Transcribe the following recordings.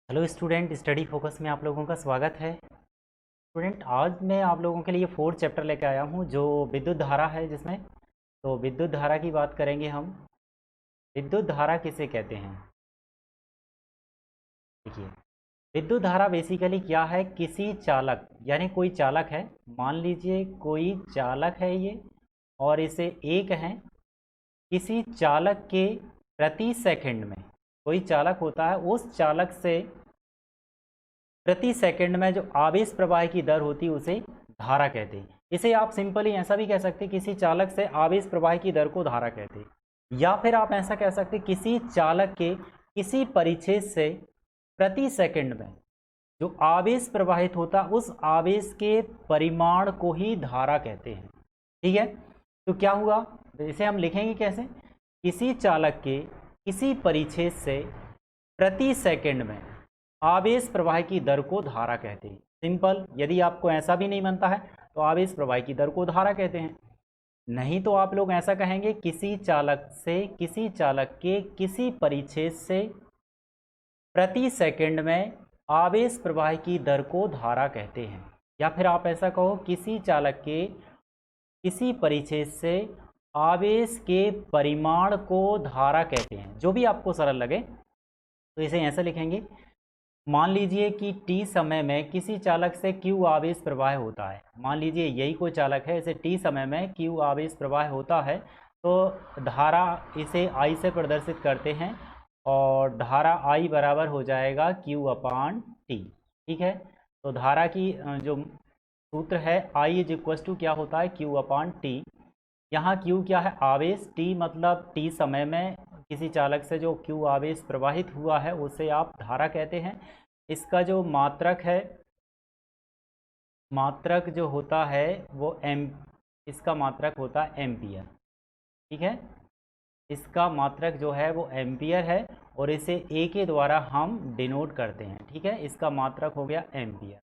Hello student, study focus में आप लोगों का स्वागत है। स्टूडेंट, आज मैं आप लोगों के लिए फोर्थ चैप्टर लेकर आया हूं जो विद्युत धारा है, जिसमें तो विद्युत धारा की बात करेंगे हम। विद्युत धारा किसे कहते हैं? देखिए, विद्युत धारा बेसिकली क्या है? किसी चालक, यानी कोई चालक है, मान लीजिए कोई चालक है ये, और इसे एक है, किसी चालक के प्रति सेकंड में, कोई चालक होता है, उस चालक से प्रति सेकंड में जो आवेश प्रवाह की दर होती है उसे धारा कहते हैं। इसे आप सिंपली ऐसा भी कह सकते हैं, किसी चालक से आवेश प्रवाह की दर को धारा कहते हैं। या फिर आप ऐसा कह सकते हैं, किसी चालक के किसी परिच्छेद से प्रति सेकंड में जो आवेश प्रवाहित होता है उस आवेश के परिमाण को ही धारा कहते हैं। ठीक है, तो क्या हुआ, इसे हम लिखेंगे कैसे? किसी चालक के किसी परिच्छेद से प्रति सेकंड में आवेश प्रवाह की दर को धारा कहते हैं। सिंपल। यदि आपको ऐसा भी नहीं बनता है तो आवेश प्रवाह की दर को धारा कहते हैं। नहीं तो आप लोग ऐसा कहेंगे, किसी चालक से किसी चालक के किसी परिच्छेद से प्रति सेकंड में आवेश प्रवाह की दर को धारा कहते हैं। या फिर आप ऐसा कहो, किसी चालक के किसी परिच्छेद से आवेश के परिमाण को धारा कहते हैं। जो भी आपको सरल लगे, तो इसे ऐसे लिखेंगे। मान लीजिए कि t समय में किसी चालक से q आवेश प्रवाह होता है। मान लीजिए यही कोई चालक है, इसे t समय में q आवेश प्रवाह होता है, तो धारा इसे I से प्रदर्शित करते हैं, और धारा I बराबर हो जाएगा q अपान टी। ठीक है, तो धारा की जो सूत्र है, I इज इक्वल टू क्या होता है, q अपान टी। यहाँ q क्या है? आवेश। t मतलब t समय में किसी चालक से जो q आवेश प्रवाहित हुआ है उसे आप धारा कहते हैं। इसका जो मात्रक है, मात्रक जो होता है वो इसका मात्रक होता है एम्पियर। ठीक है, इसका मात्रक जो है वो एम्पियर है, और इसे a के द्वारा हम डिनोट करते हैं। ठीक है, इसका मात्रक हो गया एम्पियर।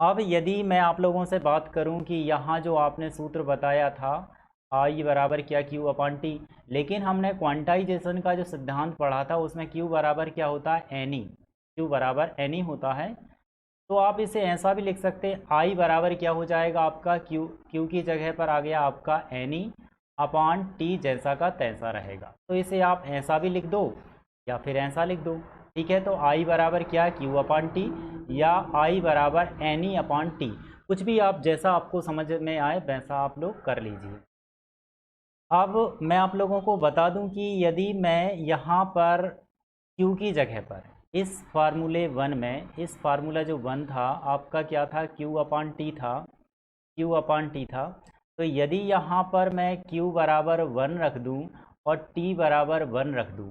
अब यदि मैं आप लोगों से बात करूं कि यहाँ जो आपने सूत्र बताया था, I बराबर क्या, Q अपान टी, लेकिन हमने क्वांटाइजेशन का जो सिद्धांत पढ़ा था उसमें Q बराबर क्या होता है, Ni। Q बराबर Ni होता है। तो आप इसे ऐसा भी लिख सकते हैं, I बराबर क्या हो जाएगा आपका, Q की जगह पर आ गया आपका Ni अपान टी, जैसा का तैसा रहेगा। तो इसे आप ऐसा भी लिख दो या फिर ऐसा लिख दो। ठीक है, तो I बराबर क्या है, Q अपान टी, या I बराबर Ni अपान टी। कुछ भी आप जैसा आपको समझ में आए वैसा आप लोग कर लीजिए। अब मैं आप लोगों को बता दूं कि यदि मैं यहाँ पर Q की जगह पर इस फार्मूले 1 में, इस फार्मूला जो 1 था आपका क्या था, Q अपान टी था, Q अपान टी था। तो यदि यहाँ पर मैं Q बराबर 1 रख दूँ और T बराबर 1 रख दूँ,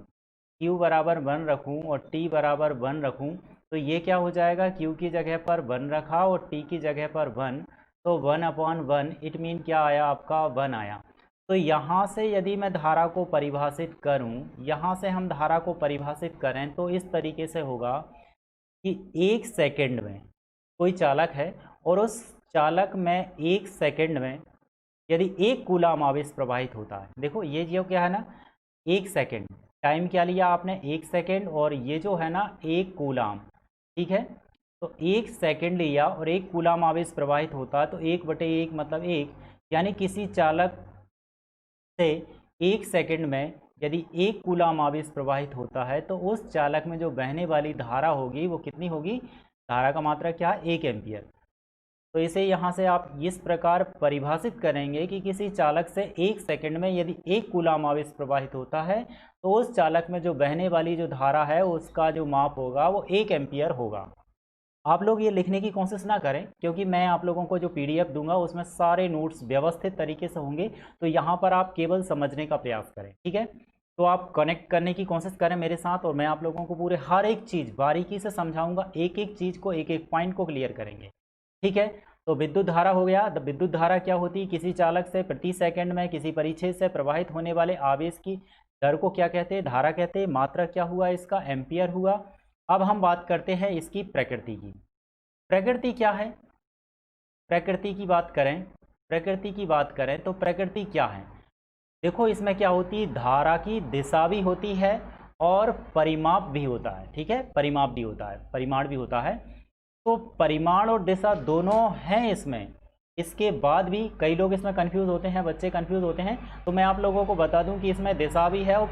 Q बराबर 1 रखूँ और T बराबर 1 रखूँ, तो ये क्या हो जाएगा, Q की जगह पर 1 रखा और T की जगह पर 1, तो 1 अपॉन 1 इट मीन क्या आया आपका, 1 आया। तो यहाँ से यदि मैं धारा को परिभाषित करूँ, यहाँ से हम धारा को परिभाषित करें तो इस तरीके से होगा कि 1 सेकंड में कोई चालक है, और उस चालक में 1 सेकंड में यदि 1 कूलाम आवेश प्रवाहित होता है। देखो ये जो क्या है ना, 1 सेकंड, टाइम क्या लिया आपने, 1 सेकंड, और ये जो है ना 1 कूलाम। ठीक है, तो 1 सेकंड लिया और 1 कूलाम आवेश प्रवाहित होता है, तो 1/1 मतलब 1, यानी किसी चालक से 1 सेकंड में यदि 1 कूलाम आवेश प्रवाहित होता है तो उस चालक में जो बहने वाली धारा होगी वो कितनी होगी, धारा का मात्रा क्या है, 1 एम्पियर। तो इसे यहाँ से आप इस प्रकार परिभाषित करेंगे कि किसी चालक से 1 सेकंड में यदि 1 कूलाम आवेश प्रवाहित होता है तो उस चालक में जो बहने वाली जो धारा है उसका जो माप होगा वो 1 एम्पियर होगा। आप लोग ये लिखने की कोशिश ना करें, क्योंकि मैं आप लोगों को जो पीडीएफ दूंगा उसमें सारे नोट्स व्यवस्थित तरीके से होंगे, तो यहाँ पर आप केवल समझने का प्रयास करें। ठीक है, तो आप कनेक्ट करने की कोशिश करें मेरे साथ, और मैं आप लोगों को पूरे हर एक चीज़ बारीकी से समझाऊंगा, एक एक चीज़ को, एक एक पॉइंट को क्लियर करेंगे। ठीक है, तो विद्युत धारा हो गया। विद्युत धारा क्या होती है, किसी चालक से प्रति सेकंड में किसी परिच्छेद से प्रवाहित होने वाले आवेश की दर को क्या कहते हैं, धारा कहते हैं। मात्रा क्या हुआ इसका, एम्पियर हुआ। अब हम बात करते हैं इसकी प्रकृति की। प्रकृति क्या है, प्रकृति की बात करें, प्रकृति की बात करें तो प्रकृति क्या है। देखो इसमें क्या होती है, धारा की दिशा भी होती है और परिमाप भी होता है, ठीक है, परिमाप भी होता है, परिमाण भी होता है। तो परिमाण और दिशा दोनों हैं इसमें। इसके बाद भी कई लोग इसमें कंफ्यूज होते हैं, बच्चे कंफ्यूज होते हैं, तो मैं आप लोगों को बता दूं कि इसमें दिशा भी है और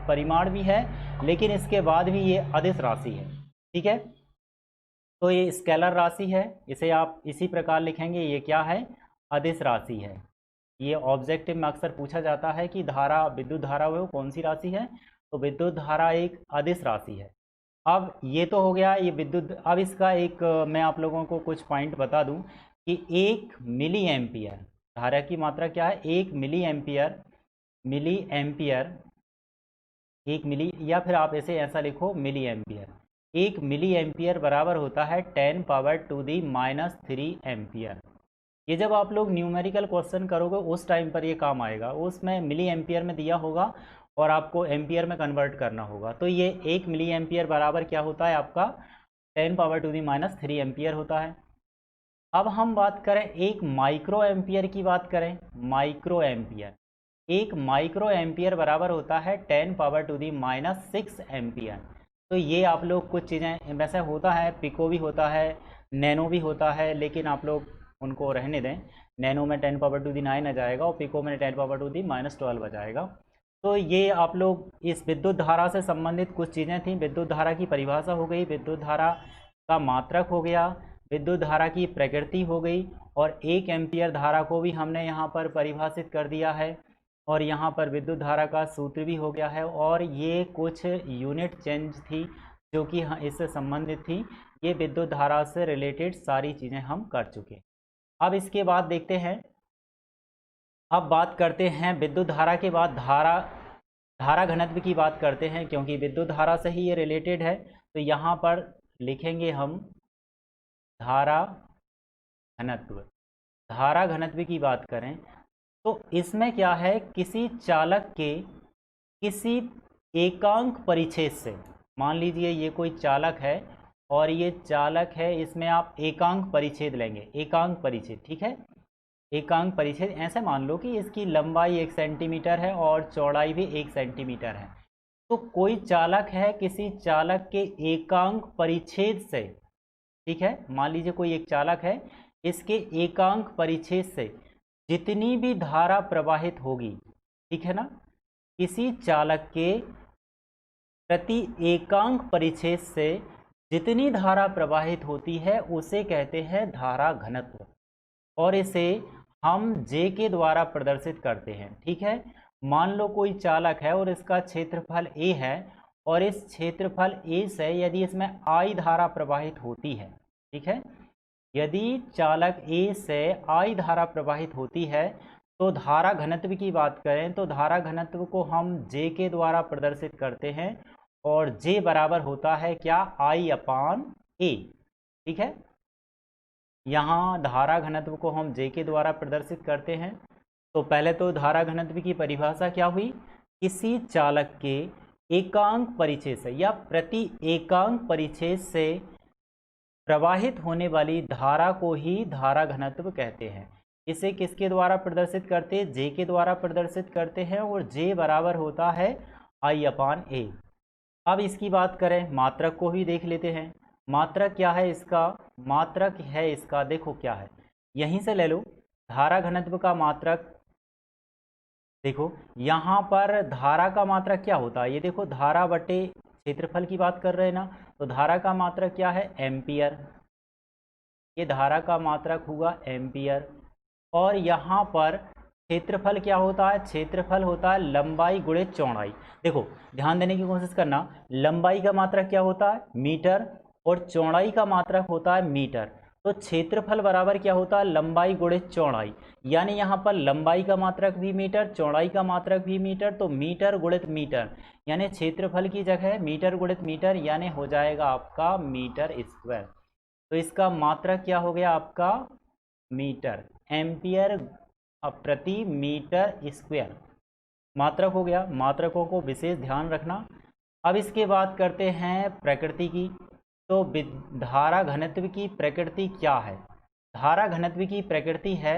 परिमाण भी है, लेकिन इसके बाद भी ये अदिश राशि है, ठीक है। तो ये स्केलर राशि है, इसे आप इसी प्रकार लिखेंगे, ये क्या है, अदिश राशि है। ये ऑब्जेक्टिव में अक्सर पूछा जाता है कि धारा, विद्युत धारा वो कौन सी राशि है, तो विद्युत धारा एक अदिश राशि है। अब ये तो हो गया ये विद्युत। अब इसका एक मैं आप लोगों को कुछ पॉइंट बता दूं कि 1 मिली एम्पियर धारा की मात्रा क्या है, 1 मिली एम्पियर, मिली एम्पियर, 1 मिली, या फिर आप ऐसे ऐसा लिखो मिली एम्पियर, 1 मिली एम्पियर बराबर होता है 10⁻⁻³ एम्पियर। ये जब आप लोग न्यूमेरिकल क्वेश्चन करोगे उस टाइम पर ये काम आएगा, उसमें मिली एम्पियर में दिया होगा और आपको एम्पियर में कन्वर्ट करना होगा। तो ये 1 मिली एम्पियर बराबर क्या होता है आपका 10⁻³ एम्पियर होता है। अब हम बात करें एक माइक्रो एम्पियर की बात करें, माइक्रो एम्पियर, एक माइक्रो एम्पियर बराबर होता है 10⁻⁻6 एम्पियर। तो ये आप लोग कुछ चीज़ें, वैसे होता है पिको भी होता है, नैनो भी होता है, लेकिन आप लोग उनको रहने दें। नैनो में 10⁻⁹ आ जाएगा और पिको में 10⁻⁻12 आ जाएगा। तो ये आप लोग इस विद्युत धारा से संबंधित कुछ चीज़ें थी। विद्युत धारा की परिभाषा हो गई, विद्युत धारा का मात्रक हो गया, विद्युत धारा की प्रकृति हो गई, और 1 एम्पियर धारा को भी हमने यहाँ पर परिभाषित कर दिया है, और यहाँ पर विद्युत धारा का सूत्र भी हो गया है। और ये कुछ यूनिट चेंज थी जो कि इससे संबंधित थी। ये विद्युत धारा से रिलेटेड सारी चीज़ें हम कर चुके। अब इसके बाद देखते हैं, अब बात करते हैं विद्युत धारा के बाद धारा घनत्व की बात करते हैं, क्योंकि विद्युत धारा से ही ये रिलेटेड है। तो यहाँ पर लिखेंगे हम धारा घनत्व। धारा घनत्व की बात करें तो इसमें क्या है, किसी चालक के किसी एकांक परिच्छेद से, मान लीजिए ये कोई चालक है और ये चालक है, इसमें आप एकांक परिच्छेद लेंगे, एकांक परिच्छेद, ठीक है, एकांक परिच्छेद। ऐसे मान लो कि इसकी लंबाई 1 सेंटीमीटर है और चौड़ाई भी 1 सेंटीमीटर है। तो कोई चालक है, किसी चालक के एकांक परिच्छेद से, ठीक है, मान लीजिए कोई एक चालक है, इसके एकांक परिच्छेद से जितनी भी धारा प्रवाहित होगी, ठीक है ना, किसी चालक के प्रति एकांक परिच्छेद से जितनी धारा प्रवाहित होती है उसे कहते हैं धारा घनत्व, और इसे हम J के द्वारा प्रदर्शित करते हैं, ठीक है। मान लो कोई चालक है और इसका क्षेत्रफल A है, और इस क्षेत्रफल A से यदि इसमें I धारा प्रवाहित होती है, ठीक है, यदि चालक A से I धारा प्रवाहित होती है, तो धारा घनत्व की बात करें तो धारा घनत्व को हम J के द्वारा प्रदर्शित करते हैं, और J बराबर होता है क्या, I/A, ठीक है। यहाँ धारा घनत्व को हम J के द्वारा प्रदर्शित करते हैं। तो पहले तो धारा घनत्व की परिभाषा क्या हुई, किसी चालक के एकांक परिच्छेद से या प्रति एकांक परिच्छेद से प्रवाहित होने वाली धारा को ही धारा घनत्व कहते हैं। इसे किसके द्वारा प्रदर्शित करते हैं, J के द्वारा प्रदर्शित करते हैं, और J बराबर होता है I/A। अब इसकी बात करें, मात्रक को भी देख लेते हैं। मात्रक क्या है इसका, मात्रक है इसका, देखो क्या है, यहीं से ले लो धारा घनत्व का मात्रक। देखो यहाँ पर धारा का मात्रक क्या होता है, ये देखो धारा बटे क्षेत्रफल की बात कर रहे हैं ना, तो धारा का मात्रक क्या है, एम्पियर, ये धारा का मात्रक हुआ एम्पियर। और यहाँ पर क्षेत्रफल क्या होता है, क्षेत्रफल होता है लंबाई गुणित चौड़ाई। देखो ध्यान देने की कोशिश करना, लंबाई का मात्रक क्या होता है, मीटर, और चौड़ाई का मात्रक होता है मीटर। तो क्षेत्रफल बराबर क्या होता है, लंबाई गुणित चौड़ाई, यानी यहाँ पर लंबाई का मात्रक भी मीटर, चौड़ाई का मात्रक भी मीटर, तो मीटर गुणित मीटर, यानी क्षेत्रफल की जगह मीटर गुणित मीटर, यानी हो जाएगा आपका मीटर स्क्वायर। तो इसका मात्रक क्या हो गया आपका, मीटर, एम्पियर प्रति मीटर स्क्वायर मात्रक हो गया। मात्रकों को विशेष ध्यान रखना। अब इसके बाद करते हैं प्रकृति की। तो धारा घनत्व की प्रकृति क्या है, धारा घनत्व की प्रकृति है,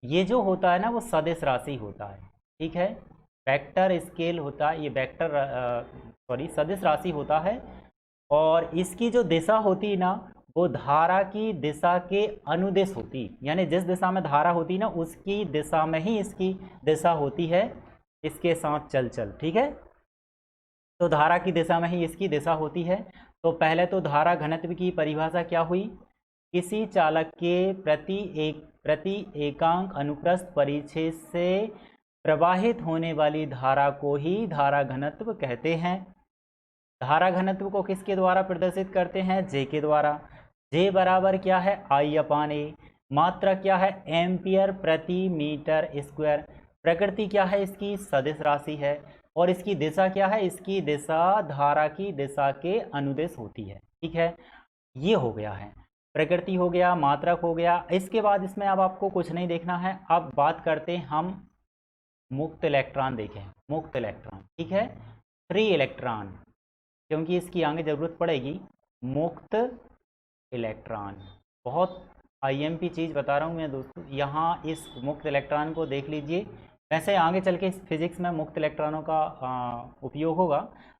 ये जो होता है ना वो सदिश राशि होता है, ठीक है, वेक्टर स्केल होता है, ये वेक्टर सदिश राशि होता है, और इसकी जो दिशा होती है ना वो धारा की दिशा के अनुदिश होती, यानी जिस दिशा में धारा होती है ना उसकी दिशा में ही इसकी दिशा होती है, इसके साथ चल। ठीक है, तो धारा की दिशा में ही इसकी दिशा होती है। तो पहले तो धारा घनत्व की परिभाषा क्या हुई, किसी चालक के प्रति एकांक अनुप्रस्थ परिच्छेद से प्रवाहित होने वाली धारा को ही धारा घनत्व कहते हैं। धारा घनत्व को किसके द्वारा प्रदर्शित करते हैं, जे के द्वारा। जे बराबर क्या है, I/A। मात्रा क्या है, एम्पियर प्रति मीटर स्क्वायर। प्रकृति क्या है, इसकी सदिश राशि है। और इसकी दिशा क्या है, इसकी दिशा धारा की दिशा के अनुदिश होती है। ठीक है, ये हो गया है, प्रकृति हो गया, मात्रक हो गया। इसके बाद इसमें अब आपको कुछ नहीं देखना है। अब बात करते हैं हम मुक्त इलेक्ट्रॉन देखें, मुक्त इलेक्ट्रॉन। ठीक है, फ्री इलेक्ट्रॉन, क्योंकि इसकी आगे ज़रूरत पड़ेगी। मुक्त इलेक्ट्रॉन, बहुत आईएमपी चीज़ बता रहा हूँ मैं दोस्तों, यहाँ इस मुक्त इलेक्ट्रॉन को देख लीजिए। वैसे आगे चल के इस फिजिक्स में मुक्त इलेक्ट्रॉनों का उपयोग होगा,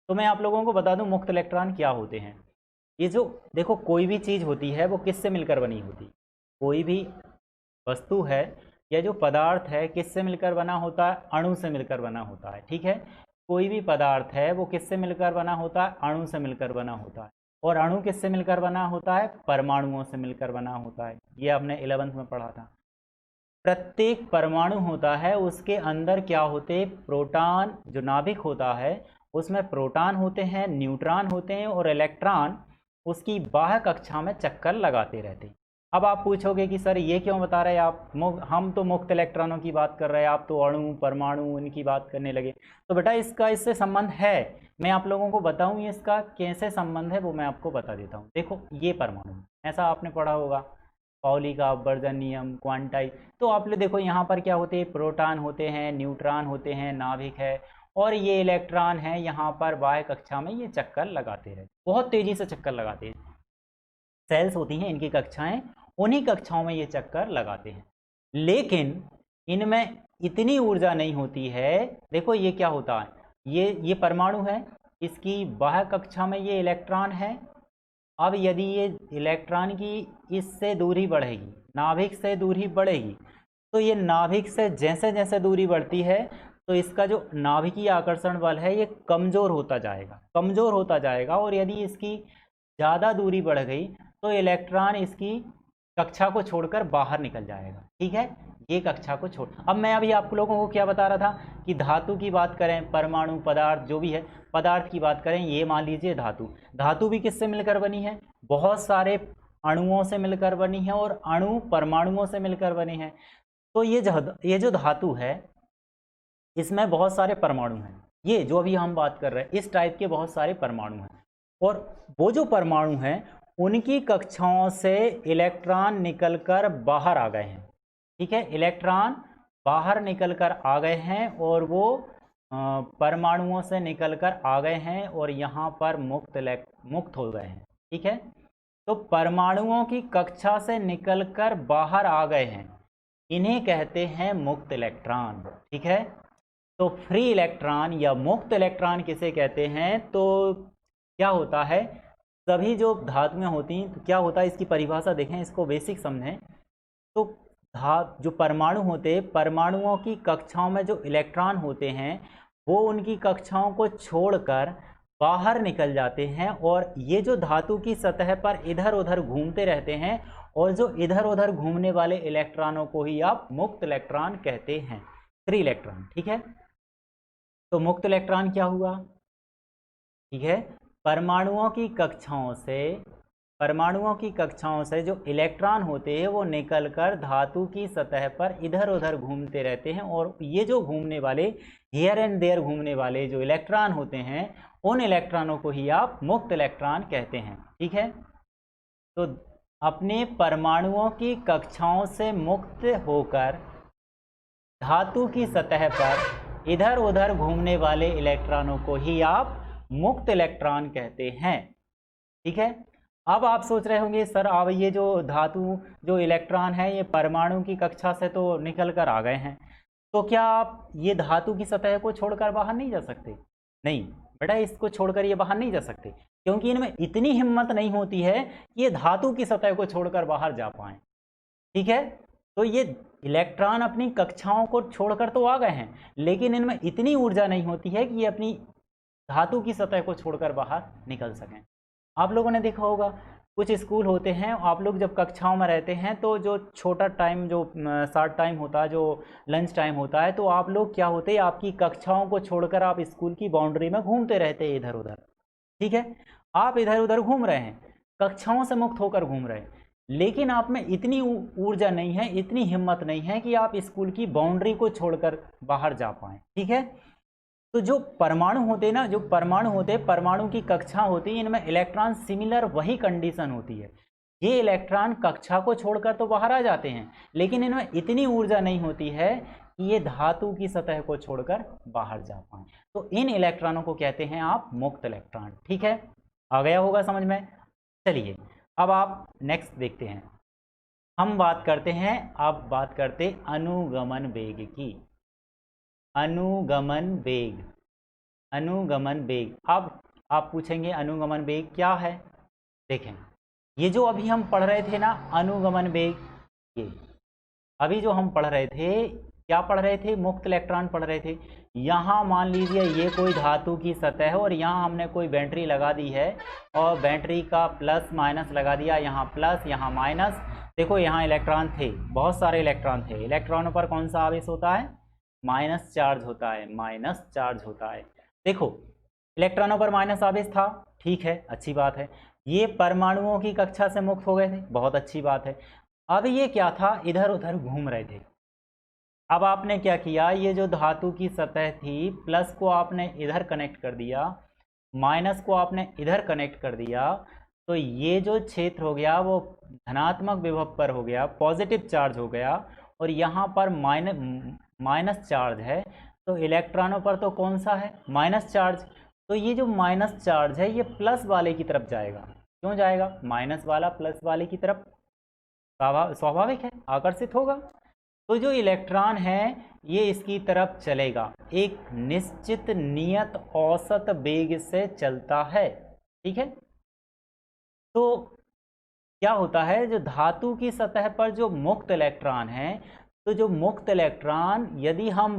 तो मैं आप लोगों को बता दूँ मुक्त इलेक्ट्रॉन क्या होते हैं। ये जो देखो कोई भी चीज़ होती है वो किससे मिलकर बनी होती, कोई भी वस्तु है या जो पदार्थ है किससे मिलकर बना होता है, अणु से मिलकर बना होता है। ठीक है, कोई भी पदार्थ है वो किससे मिलकर बना होता है, अणु से मिलकर बना होता है। और अणु किससे मिलकर बना होता है, परमाणुओं से मिलकर बना होता है। ये आपने 11th में पढ़ा था। प्रत्येक परमाणु होता है उसके अंदर क्या होते, प्रोटॉन, जो नाभिक होता है उसमें प्रोटॉन होते हैं, न्यूट्रॉन होते हैं, और इलेक्ट्रॉन उसकी बाह्य कक्षा में चक्कर लगाते रहते हैं। अब आप पूछोगे कि सर ये क्यों बता रहे हैं आप, हम तो मुक्त इलेक्ट्रॉनों की बात कर रहे हैं, आप तो अणु परमाणु इनकी बात करने लगे। तो बेटा इसका इससे संबंध है, मैं आप लोगों को बताऊं इसका कैसे संबंध है, वो मैं आपको बता देता हूँ। देखो ये परमाणु, ऐसा आपने पढ़ा होगा पाउली का अपवर्जन नियम, क्वांटाइज। तो आप लोग देखो यहाँ पर क्या होते हैं, प्रोटॉन होते हैं, न्यूट्रॉन होते हैं, नाभिक है, और ये इलेक्ट्रॉन है यहाँ पर बाह्य कक्षा में ये चक्कर लगाते रहते, बहुत तेजी से चक्कर लगाते हैं। सेल्स होती हैं इनकी कक्षाएं, उन्हीं कक्षाओं में ये चक्कर लगाते हैं, लेकिन इनमें इतनी ऊर्जा नहीं होती है। देखो ये क्या होता है, ये परमाणु है, इसकी बाह्य कक्षा में ये इलेक्ट्रॉन है। अब यदि ये इलेक्ट्रॉन की इससे दूरी बढ़ेगी, नाभिक से दूरी बढ़ेगी, तो ये नाभिक से जैसे जैसे दूरी बढ़ती है तो इसका जो नाभिकीय आकर्षण बल है ये कमज़ोर होता जाएगा, कमज़ोर होता जाएगा। और यदि इसकी ज़्यादा दूरी बढ़ गई तो इलेक्ट्रॉन इसकी कक्षा को छोड़कर बाहर निकल जाएगा। ठीक है, ये कक्षा को छोड़। अब मैं अभी आप लोगों को क्या बता रहा था कि धातु की बात करें, परमाणु पदार्थ जो भी है, पदार्थ की बात करें, ये मान लीजिए धातु। धातु भी किससे मिलकर बनी है, बहुत सारे अणुओं से मिलकर बनी है, और अणु परमाणुओं से मिलकर बने हैं। तो ये जो धातु है इसमें बहुत सारे परमाणु हैं, ये जो अभी हम बात कर रहे हैं इस टाइप के बहुत सारे परमाणु हैं। और वो जो परमाणु हैं उनकी कक्षाओं से इलेक्ट्रॉन निकलकर बाहर आ गए हैं। ठीक है, इलेक्ट्रॉन बाहर निकलकर आ गए हैं और वो परमाणुओं से निकलकर आ गए हैं और यहाँ पर मुक्त हो गए हैं। ठीक है, तो परमाणुओं की कक्षा से निकलकर बाहर आ गए हैं, इन्हें कहते हैं मुक्त इलेक्ट्रॉन। ठीक है, तो फ्री इलेक्ट्रॉन या मुक्त इलेक्ट्रॉन किसे कहते हैं, तो क्या होता है, सभी जो धातुएं होती हैं तो क्या होता है, इसकी परिभाषा देखें, इसको बेसिक समझें। तो जो परमाणु होते हैं, परमाणुओं की कक्षाओं में जो इलेक्ट्रॉन होते हैं वो उनकी कक्षाओं को छोड़कर बाहर निकल जाते हैं, और ये जो धातु की सतह पर इधर उधर घूमते रहते हैं, और जो इधर उधर घूमने वाले इलेक्ट्रॉनों को ही आप मुक्त इलेक्ट्रॉन कहते हैं, फ्री इलेक्ट्रॉन। ठीक है, तो मुक्त इलेक्ट्रॉन क्या हुआ, ठीक है, परमाणुओं की कक्षाओं से जो इलेक्ट्रॉन होते हैं वो निकलकर धातु की सतह पर इधर उधर घूमते रहते हैं, और ये जो घूमने वाले हियर एंड देयर घूमने वाले जो इलेक्ट्रॉन होते हैं उन इलेक्ट्रॉनों को ही आप मुक्त इलेक्ट्रॉन कहते हैं। ठीक है, तो अपने परमाणुओं की कक्षाओं से मुक्त होकर धातु की सतह पर इधर उधर घूमने वाले इलेक्ट्रॉनों को ही आप मुक्त इलेक्ट्रॉन कहते हैं। ठीक है, अब आप सोच रहे होंगे सर अब ये जो धातु जो इलेक्ट्रॉन है ये परमाणु की कक्षा से तो निकल कर आ गए हैं, तो क्या आप ये धातु की सतह को छोड़कर बाहर नहीं जा सकते? नहीं बेटा, इसको छोड़कर ये बाहर नहीं जा सकते, क्योंकि इनमें इतनी हिम्मत नहीं होती है कि ये धातु की सतह को छोड़कर बाहर जा पाए। ठीक है, तो ये इलेक्ट्रॉन अपनी कक्षाओं को छोड़कर तो आ गए हैं, लेकिन इनमें इतनी ऊर्जा नहीं होती है कि ये अपनी धातु की सतह को छोड़कर बाहर निकल सकें। आप लोगों ने देखा होगा, कुछ स्कूल होते हैं, आप लोग जब कक्षाओं में रहते हैं तो जो छोटा टाइम, जो शॉर्ट टाइम होता है, जो लंच टाइम होता है, तो आप लोग क्या होते हैं, आपकी कक्षाओं को छोड़कर आप स्कूल की बाउंड्री में घूमते रहते हैं इधर उधर। ठीक है, आप इधर उधर घूम रहे हैं, कक्षाओं से मुक्त होकर घूम रहे हैं, लेकिन आप में इतनी ऊर्जा नहीं है, इतनी हिम्मत नहीं है कि आप स्कूल की बाउंड्री को छोड़कर बाहर जा पाएं। ठीक है, तो जो परमाणु होते हैं ना, जो परमाणु होते हैं, परमाणु की कक्षा होती है, इनमें इलेक्ट्रॉन सिमिलर वही कंडीशन होती है। ये इलेक्ट्रॉन कक्षा को छोड़कर तो बाहर आ जाते हैं, लेकिन इनमें इतनी ऊर्जा नहीं होती है कि ये धातु की सतह को छोड़कर बाहर जा पाए। तो इन इलेक्ट्रॉनों को कहते हैं आप मुक्त इलेक्ट्रॉन। ठीक है, आ गया होगा समझ में। चलिए अब आप नेक्स्ट देखते हैं। हम बात करते हैं, अब बात करते अनुगमन वेग की। अनुगमन वेग, अनुगमन वेग। अब आप पूछेंगे अनुगमन वेग क्या है? देखें, ये जो अभी हम पढ़ रहे थे ना अनुगमन वेग, ये अभी जो हम पढ़ रहे थे, क्या पढ़ रहे थे? मुक्त इलेक्ट्रॉन पढ़ रहे थे। यहाँ मान लीजिए ये कोई धातु की सतह है और यहाँ हमने कोई बैटरी लगा दी है और बैटरी का प्लस माइनस लगा दिया, यहाँ प्लस यहाँ माइनस। देखो यहाँ इलेक्ट्रॉन थे, बहुत सारे इलेक्ट्रॉन थे। इलेक्ट्रॉनों पर कौन सा आवेश होता है? माइनस चार्ज होता है, माइनस चार्ज होता है। देखो इलेक्ट्रॉनों पर माइनस आवेश था, ठीक है, अच्छी बात है। ये परमाणुओं की कक्षा से मुक्त हो गए थे, बहुत अच्छी बात है। अब ये क्या था, इधर उधर घूम रहे थे। अब आपने क्या किया, ये जो धातु की सतह थी, प्लस को आपने इधर कनेक्ट कर दिया, माइनस को आपने इधर कनेक्ट कर दिया, तो ये जो क्षेत्र हो गया वो धनात्मक विभव पर हो गया, पॉजिटिव चार्ज हो गया, और यहाँ पर माइनस चार्ज है, तो इलेक्ट्रॉनों पर तो कौन सा है? Minus charge. तो ये जो माइनस चार्ज है ये प्लस वाले की तरफ जाएगा। क्यों जाएगा? माइनस वाला प्लस वाले की तरफ स्वाभाविक है, आकर्षित होगा। तो जो इलेक्ट्रॉन है ये इसकी तरफ चलेगा, एक निश्चित नियत औसत वेग से चलता है। ठीक है, तो क्या होता है, जो धातु की सतह पर जो मुक्त इलेक्ट्रॉन है, तो जो मुक्त इलेक्ट्रॉन यदि हम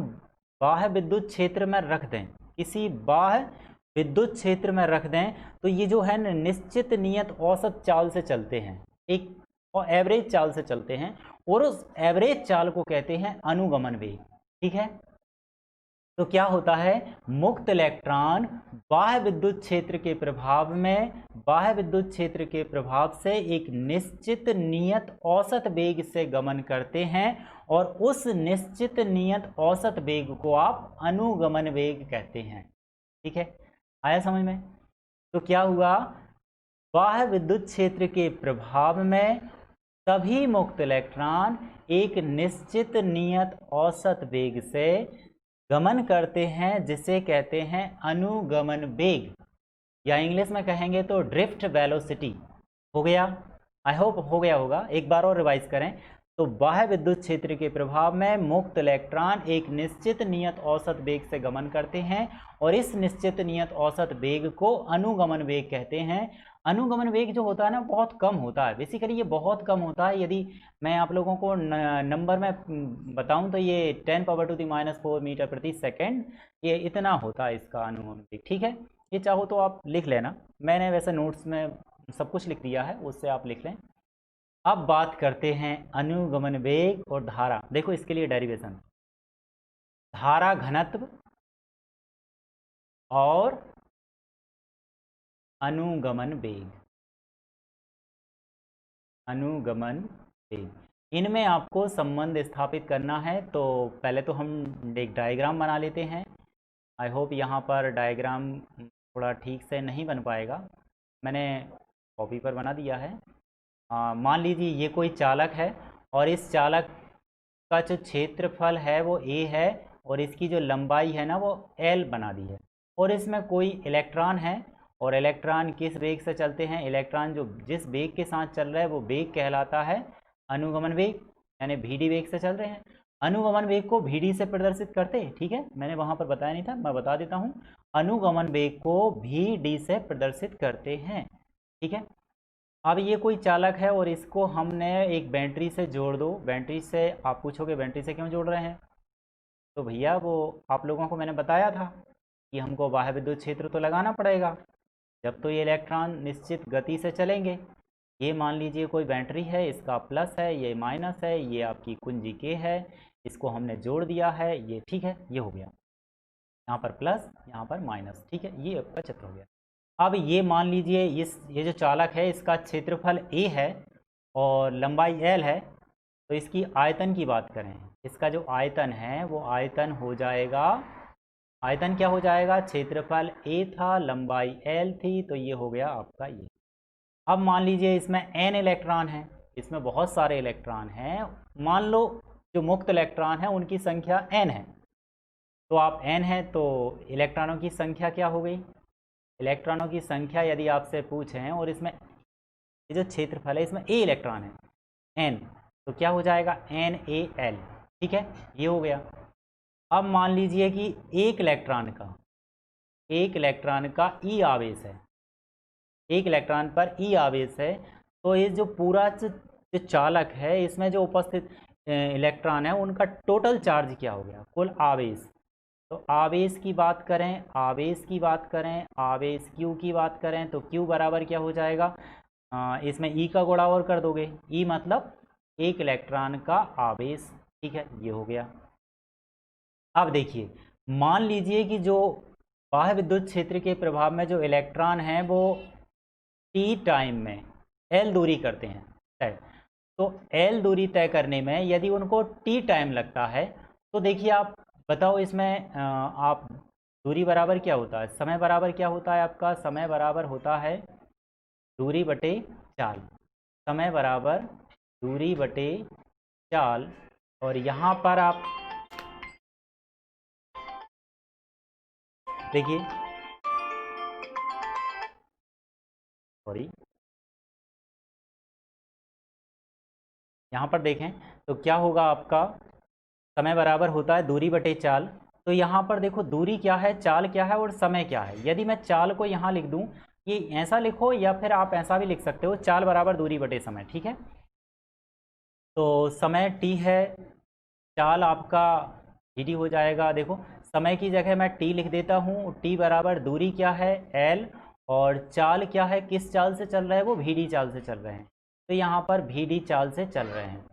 बाह्य विद्युत क्षेत्र में रख दें, किसी बाह्य विद्युत क्षेत्र में रख दें, तो ये जो है निश्चित नियत औसत चाल से चलते हैं, एक और एवरेज चाल से चलते हैं, और उस एवरेज चाल को कहते हैं अनुगमन वेग। ठीक है, तो क्या होता है, मुक्त इलेक्ट्रॉन बाह्य विद्युत क्षेत्र के प्रभाव में, बाह्य विद्युत क्षेत्र के प्रभाव से एक निश्चित नियत औसत वेग से गमन करते हैं, और उस निश्चित नियत औसत वेग को आप अनुगमन वेग कहते हैं। ठीक है, आया समझ में? तो क्या हुआ, बाह्य विद्युत क्षेत्र के प्रभाव में सभी मुक्त इलेक्ट्रॉन एक निश्चित नियत औसत वेग से गमन करते हैं, जिसे कहते हैं अनुगमन वेग, या इंग्लिश में कहेंगे तो ड्रिफ्ट वेलोसिटी। हो गया? आई होप हो गया होगा, एक बार और रिवाइज करें। तो बाह्य विद्युत क्षेत्र के प्रभाव में मुक्त इलेक्ट्रॉन एक निश्चित नियत औसत वेग से गमन करते हैं, और इस निश्चित नियत औसत वेग को अनुगमन वेग कहते हैं। अनुगमन वेग जो होता है ना बहुत कम होता है, बेसिकली ये बहुत कम होता है। यदि मैं आप लोगों को नंबर में बताऊं तो ये 10⁻⁻⁴ मीटर प्रति सेकेंड, ये इतना होता है इसका अनुगमन वेग। ठीक है, ये चाहो तो आप लिख लेना, मैंने वैसे नोट्स में सब कुछ लिख दिया है, उससे आप लिख लें। अब बात करते हैं अनुगमन वेग और धारा। देखो इसके लिए डेरिवेशन, धारा घनत्व और अनुगमन वेग, अनुगमन वेग, इनमें आपको संबंध स्थापित करना है। तो पहले तो हम एक डायग्राम बना लेते हैं। आई होप यहाँ पर डायग्राम थोड़ा ठीक से नहीं बन पाएगा, मैंने कॉपी पर बना दिया है। मान लीजिए ये कोई चालक है, और इस चालक का जो क्षेत्रफल है वो a है, और इसकी जो लंबाई है ना वो l बना दी है, और इसमें कोई इलेक्ट्रॉन है, और इलेक्ट्रॉन किस वेग से चलते हैं, इलेक्ट्रॉन जो जिस वेग के साथ चल रहा है वो वेग कहलाता है अनुगमन वेग, यानी vd वेग से चल रहे हैं। अनुगमन वेग को vd से प्रदर्शित करते, ठीक है, मैंने वहां पर बताया नहीं था, मैं बता देता हूं। अनुगमन वेग को vd से प्रदर्शित करते हैं, ठीक है। अब ये कोई चालक है और इसको हमने एक बैटरी से जोड़ दो। बैटरी से आप पूछोगे बैटरी से क्यों जोड़ रहे हैं, तो भैया वो आप लोगों को मैंने बताया था कि हमको बाह्य विद्युत क्षेत्र तो लगाना पड़ेगा, जब तो ये इलेक्ट्रॉन निश्चित गति से चलेंगे। ये मान लीजिए कोई बैटरी है, इसका प्लस है, ये माइनस है, ये आपकी कुंजी के है, इसको हमने जोड़ दिया है, ये ठीक है, ये हो गया, यहाँ पर प्लस यहाँ पर माइनस, ठीक है, ये आपका चित्र हो गया। अब ये मान लीजिए ये जो चालक है इसका क्षेत्रफल a है और लंबाई l है, तो इसकी आयतन की बात करें, इसका जो आयतन है वो आयतन हो जाएगा, आयतन क्या हो जाएगा, क्षेत्रफल a था, लंबाई l थी, तो ये हो गया आपका ये। अब मान लीजिए इसमें n इलेक्ट्रॉन है, इसमें बहुत सारे इलेक्ट्रॉन हैं, मान लो जो मुक्त इलेक्ट्रॉन है उनकी संख्या n है, तो आप n है तो इलेक्ट्रॉनों की संख्या क्या हो गई, इलेक्ट्रॉनों की संख्या यदि आपसे पूछें और इसमें ये जो क्षेत्रफल है इसमें a इलेक्ट्रॉन है n, तो क्या हो जाएगा NaL, ठीक है, ये हो गया। अब मान लीजिए कि एक इलेक्ट्रॉन का e आवेश है, एक इलेक्ट्रॉन पर e आवेश है, तो ये जो पूरा जो चालक है इसमें जो उपस्थित इलेक्ट्रॉन है उनका टोटल चार्ज क्या हो गया, कुल आवेश। तो आवेश की बात करें, आवेश Q की बात करें, तो Q बराबर क्या हो जाएगा, इसमें E का गुणा और कर दोगे, E मतलब एक इलेक्ट्रॉन का आवेश, ठीक है, ये हो गया। अब देखिए मान लीजिए कि जो बाह्य विद्युत क्षेत्र के प्रभाव में जो इलेक्ट्रॉन हैं वो t टाइम में l दूरी करते हैं तय, तो l दूरी तय करने में यदि उनको t टाइम लगता है, तो देखिए आप बताओ इसमें आप दूरी बराबर क्या होता है, समय बराबर क्या होता है आपका, समय बराबर होता है दूरी बटे चाल, समय बराबर दूरी बटे चाल। और यहाँ पर आप देखिए, सॉरी, यहाँ पर देखें तो क्या होगा आपका, समय बराबर होता है दूरी बटे चाल। तो यहाँ पर देखो दूरी क्या है, चाल क्या है और समय क्या है। यदि मैं चाल को यहाँ लिख दूँ, ये ऐसा लिखो या फिर आप ऐसा भी लिख सकते हो, चाल बराबर दूरी बटे समय, ठीक है। तो समय t है, चाल आपका dt हो जाएगा। देखो समय की जगह मैं t लिख देता हूँ, t बराबर दूरी क्या है l, और चाल क्या है, किस चाल से चल रहा है, वो vd चाल से चल रहे हैं, तो यहाँ पर vd चाल से चल रहे हैं,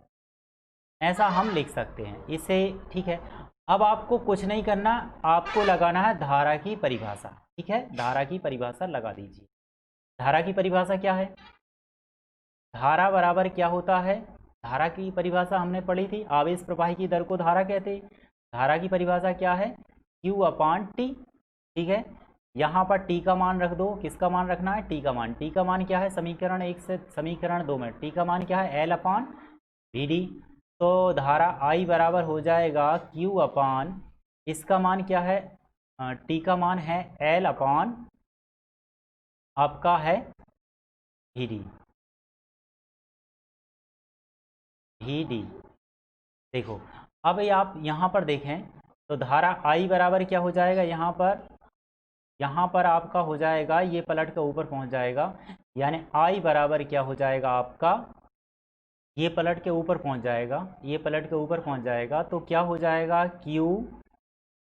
ऐसा हम लिख सकते हैं इसे, ठीक है। अब आपको कुछ नहीं करना, आपको लगाना है धारा की परिभाषा, ठीक है, धारा की परिभाषा लगा दीजिए। धारा की परिभाषा क्या है, धारा बराबर क्या होता है, धारा की परिभाषा हमने पढ़ी थी, आवेश प्रवाह की दर को धारा कहते हैं। धारा की परिभाषा क्या है, Q/T, ठीक है। यहाँ पर T का मान रख दो, किसका मान रखना है, T का मान। T का मान क्या है, समीकरण 1 से समीकरण 2 में T का मान क्या है, L/Vd। तो धारा I बराबर हो जाएगा Q/ इसका मान क्या है, T का मान है L/ आपका है Vd, देखो अब ये आप यहाँ पर देखें तो धारा I बराबर क्या हो जाएगा, यहाँ पर आपका हो जाएगा, ये पलट के ऊपर पहुँच जाएगा, यानी I बराबर क्या हो जाएगा आपका, ये पलट के ऊपर पहुँच जाएगा, ये पलट के ऊपर पहुँच जाएगा, तो क्या हो जाएगा Q,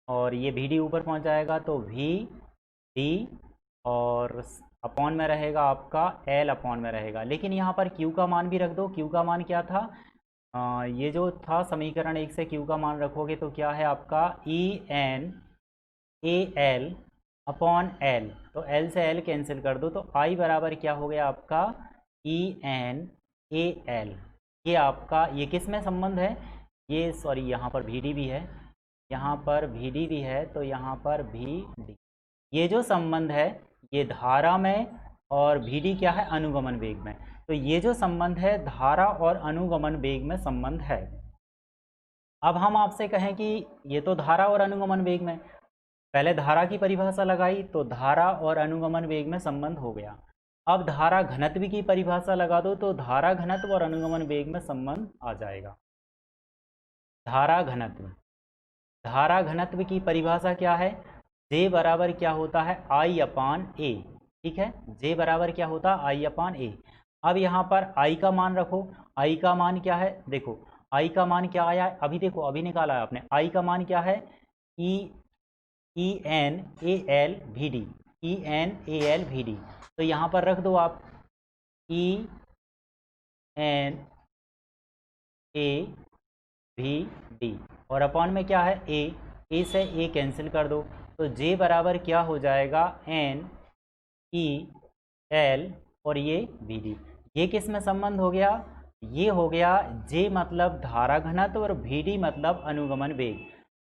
और ये Vd ऊपर पहुँच जाएगा, तो Vd और अपॉन में रहेगा आपका L अपॉन में रहेगा। लेकिन यहाँ पर Q का मान भी रख दो, Q का मान क्या था, ये जो था समीकरण 1 से Q का मान रखोगे तो क्या है आपका EN AL अपॉन L, तो L से L कैंसिल कर दो, तो I बराबर क्या हो गया आपका EN AL। ये आपका, ये किस में संबंध है, ये सॉरी यहाँ पर Vd भी है, यहाँ पर Vd भी है, तो यहाँ पर Vd, ये जो संबंध है ये धारा में, और Vd क्या है, अनुगमन वेग में। तो ये जो संबंध है धारा और अनुगमन वेग में संबंध है। अब हम आपसे कहें कि ये तो धारा और अनुगमन वेग में, पहले धारा की परिभाषा लगाई तो धारा और अनुगमन वेग में संबंध हो गया। अब धारा घनत्व की परिभाषा लगा दो तो धारा घनत्व और अनुगमन वेग में संबंध आ जाएगा। धारा घनत्व, धारा घनत्व की परिभाषा क्या है? J बराबर क्या होता है? I upon A। ठीक है, J बराबर क्या होता है? I upon A। अब यहाँ पर I का मान रखो। I का मान क्या है? देखो I का मान क्या आया है अभी, देखो अभी निकाला है आपने। I का मान क्या है? ENALVD, ENALVD। तो यहाँ पर रख दो आप ENAVD, और अपॉन में क्या है? A से A कैंसिल कर दो, तो J बराबर क्या हो जाएगा? NEL और ये VD। ये किस में संबंध हो गया? ये हो गया J मतलब धारा घनत्व और VD मतलब अनुगमन वेग।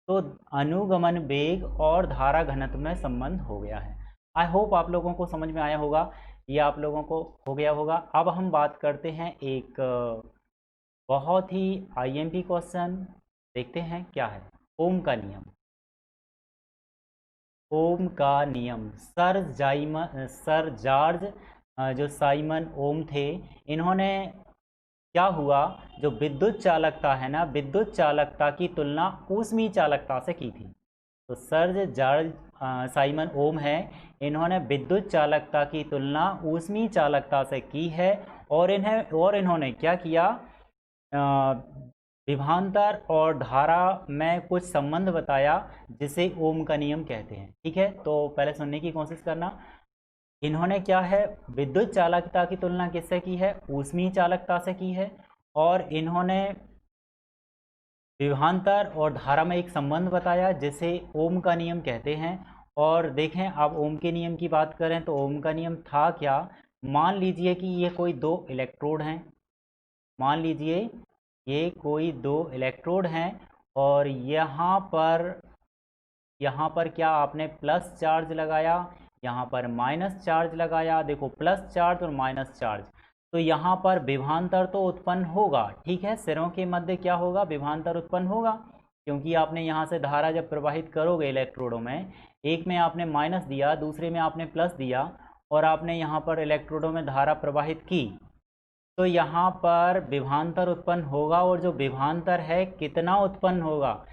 तो अनुगमन वेग और धारा घनत्व में संबंध हो गया है। आई होप आप लोगों को समझ में आया होगा, ये आप लोगों को हो गया होगा। अब हम बात करते हैं एक बहुत ही IMP क्वेश्चन, देखते हैं क्या है। ओम का नियम, ओम का नियम। सर जॉर्ज जो साइमन ओम थे, इन्होंने क्या हुआ, जो विद्युत चालकता है ना, विद्युत चालकता की तुलना ऊष्मीय चालकता से की थी। तो सर जॉर्ज साइमन ओम है, इन्होंने विद्युत चालकता की तुलना ऊष्मीय चालकता से की है, और इन्होंने क्या किया, विभवांतर और धारा में कुछ संबंध बताया, जिसे ओम का नियम कहते हैं। ठीक है, तो पहले सुनने की कोशिश करना। इन्होंने क्या है, विद्युत चालकता की तुलना किससे की है? ऊष्मीय चालकता से की है, और इन्होंने विभवांतर और धारा में एक संबंध बताया, जिसे ओम का नियम कहते हैं। और देखें, आप ओम के नियम की बात करें तो ओम का नियम था क्या? मान लीजिए कि ये कोई दो इलेक्ट्रोड हैं, मान लीजिए ये कोई दो इलेक्ट्रोड हैं, और यहाँ पर क्या आपने प्लस चार्ज लगाया, यहाँ पर माइनस चार्ज लगाया। देखो प्लस चार्ज और माइनस चार्ज, तो यहाँ पर विभवांतर तो उत्पन्न होगा। ठीक है, सिरों के मध्य क्या होगा? विभवांतर उत्पन्न होगा, क्योंकि आपने यहाँ से धारा जब प्रवाहित करोगे इलेक्ट्रोडों में, एक में आपने माइनस दिया, दूसरे में आपने प्लस दिया, और आपने यहाँ पर इलेक्ट्रोडों में धारा प्रवाहित की, तो यहाँ पर विभवांतर उत्पन्न होगा। और जो विभवांतर है कितना उत्पन्न होगा?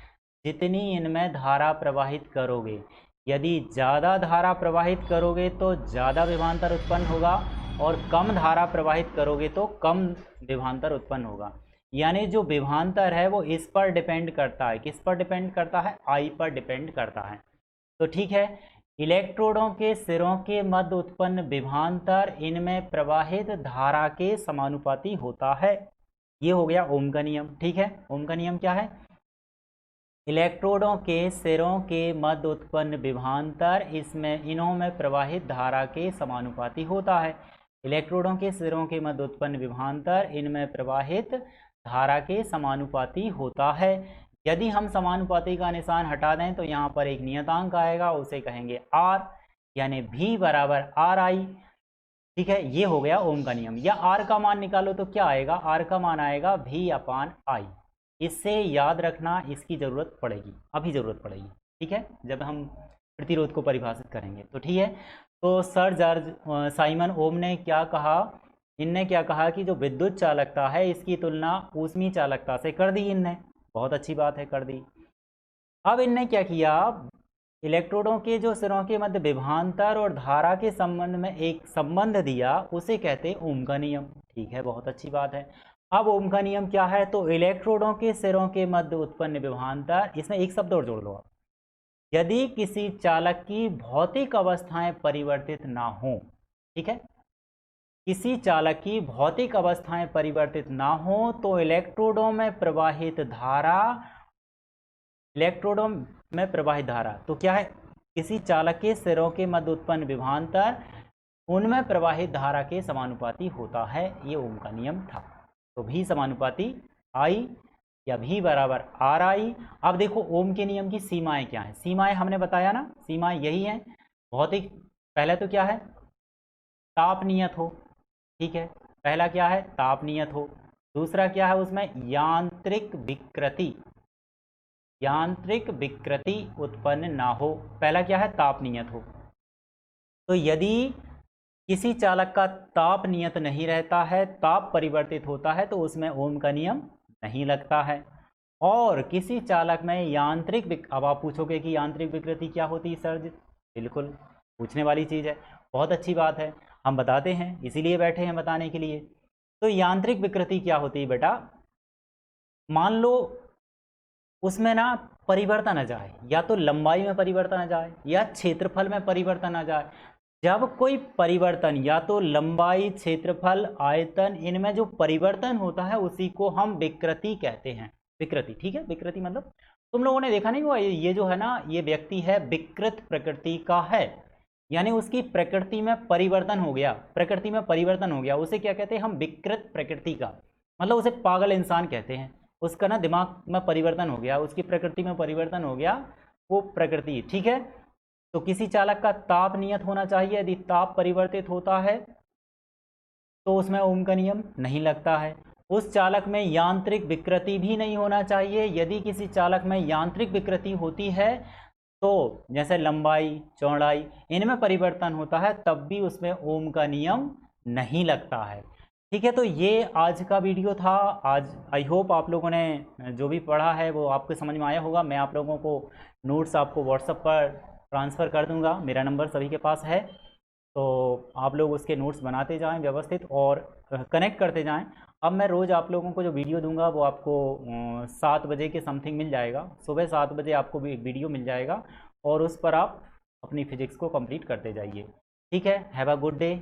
जितनी इनमें धारा प्रवाहित करोगे। यदि ज़्यादा धारा प्रवाहित करोगे तो ज़्यादा विभवांतर उत्पन्न होगा, और कम धारा प्रवाहित करोगे तो कम विभवांतर उत्पन्न होगा। यानी जो विभवांतर है वो इस पर डिपेंड करता है, किस पर डिपेंड करता है? I पर डिपेंड करता है। तो ठीक है, इलेक्ट्रोडों के सिरों के मध्य उत्पन्न विभवांतर इनमें प्रवाहित धारा के समानुपाती होता है। ये हो गया ओम का नियम। ठीक है, ओम का नियम क्या है? इलेक्ट्रोडों के सिरों के मध्य उत्पन्न विभवांतर इनों में प्रवाहित धारा के समानुपाती होता है। इलेक्ट्रोडों के सिरों के मध्य उत्पन्न विभवांतर इनमें प्रवाहित धारा के समानुपाती होता है। यदि हम समानुपाती का निशान हटा दें तो यहाँ पर एक नियतांक आएगा, उसे कहेंगे R, यानी V बराबर RI। ठीक है, ये हो गया ओम का नियम। या R का मान निकालो तो क्या आएगा? R का मान आएगा V अपान I। इससे याद रखना, इसकी ज़रूरत पड़ेगी, अभी ज़रूरत पड़ेगी। ठीक है, जब हम प्रतिरोध को परिभाषित करेंगे। तो ठीक है, तो सर जॉर्ज साइमन ओम ने क्या कहा, इनने क्या कहा कि जो विद्युत चालकता है इसकी तुलना ऊष्मीय चालकता से कर दी इनने। बहुत अच्छी बात है, कर दी। अब इनने क्या किया, इलेक्ट्रोडों के जो सिरों के मध्य विभवांतर और धारा के संबंध में एक संबंध दिया, उसे कहते हैं ओम का नियम। ठीक है, बहुत अच्छी बात है। अब ओम का नियम क्या है? तो इलेक्ट्रोडों के सिरों के मध्य उत्पन्न विभवांतर, इसमें एक शब्द और जोड़ लो आप, यदि किसी चालक की भौतिक अवस्थाएं परिवर्तित ना हो। ठीक है, किसी चालक की भौतिक अवस्थाएं परिवर्तित ना हो तो इलेक्ट्रोडों में प्रवाहित धारा, तो क्या है? किसी चालक के सिरों के मध्य उत्पन्न विभवांतर उनमें प्रवाहित धारा के समानुपाती होता है। ये ओम का नियम था। तो भी समानुपाती I या V बराबर RI। अब देखो ओम के नियम की सीमाएं क्या हैं। सीमाएं हमने बताया ना, सीमाएं यही हैं। भौतिक, पहले तो क्या है? ताप नियत हो। ठीक है, पहला क्या है? ताप नियत हो। दूसरा क्या है उसमें? यांत्रिक विकृति उत्पन्न ना हो। पहला क्या है? ताप नियत हो। तो यदि किसी चालक का ताप नियत नहीं रहता है, ताप परिवर्तित होता है, तो उसमें ओम का नियम नहीं लगता है। और किसी चालक में यांत्रिक अब आप पूछोगे कि यांत्रिक विकृति क्या होती है सर जी? बिल्कुल पूछने वाली चीज़ है, बहुत अच्छी बात है, हम बताते हैं, इसीलिए बैठे हैं बताने के लिए। तो यांत्रिक विकृति क्या होती है बेटा? मान लो उसमें ना परिवर्तन आ जाए, या तो लंबाई में परिवर्तन आ जाए या क्षेत्रफल में परिवर्तन आ जाए। जब कोई परिवर्तन या तो लंबाई, क्षेत्रफल, आयतन, इनमें जो परिवर्तन होता है उसी को हम विकृति कहते हैं। विकृति, ठीक है, विकृति मतलब तुम लोगों ने देखा नहीं हुआ, ये जो है ना, ये व्यक्ति है विकृत प्रकृति का है, यानी उसकी प्रकृति में परिवर्तन हो गया, प्रकृति में परिवर्तन हो गया, उसे क्या कहते हैं हम? विकृत प्रकृति का, मतलब उसे पागल इंसान कहते हैं। उसका ना दिमाग में परिवर्तन हो गया, उसकी प्रकृति में परिवर्तन हो गया, वो प्रकृति, ठीक है। तो किसी चालक का ताप नियत होना चाहिए, यदि ताप परिवर्तित होता है तो उसमें ओम का नियम नहीं लगता है। उस चालक में यांत्रिक विकृति भी नहीं होना चाहिए, यदि किसी चालक में यांत्रिक विकृति होती है तो जैसे लंबाई, चौड़ाई, इनमें परिवर्तन होता है, तब भी उसमें ओम का नियम नहीं लगता है। ठीक है, तो ये आज का वीडियो था। आज आई होप आप लोगों ने जो भी पढ़ा है वो आपको समझ में आया होगा। मैं आप लोगों को नोट्स आपको व्हाट्सएप पर ट्रांसफ़र कर दूंगा, मेरा नंबर सभी के पास है, तो आप लोग उसके नोट्स बनाते जाएं व्यवस्थित और कनेक्ट करते जाएं। अब मैं रोज़ आप लोगों को जो वीडियो दूंगा वो आपको 7 बजे के समथिंग मिल जाएगा, सुबह 7 बजे आपको भी वीडियो मिल जाएगा और उस पर आप अपनी फिजिक्स को कंप्लीट करते जाइए। ठीक है, हैव अ गुड डे।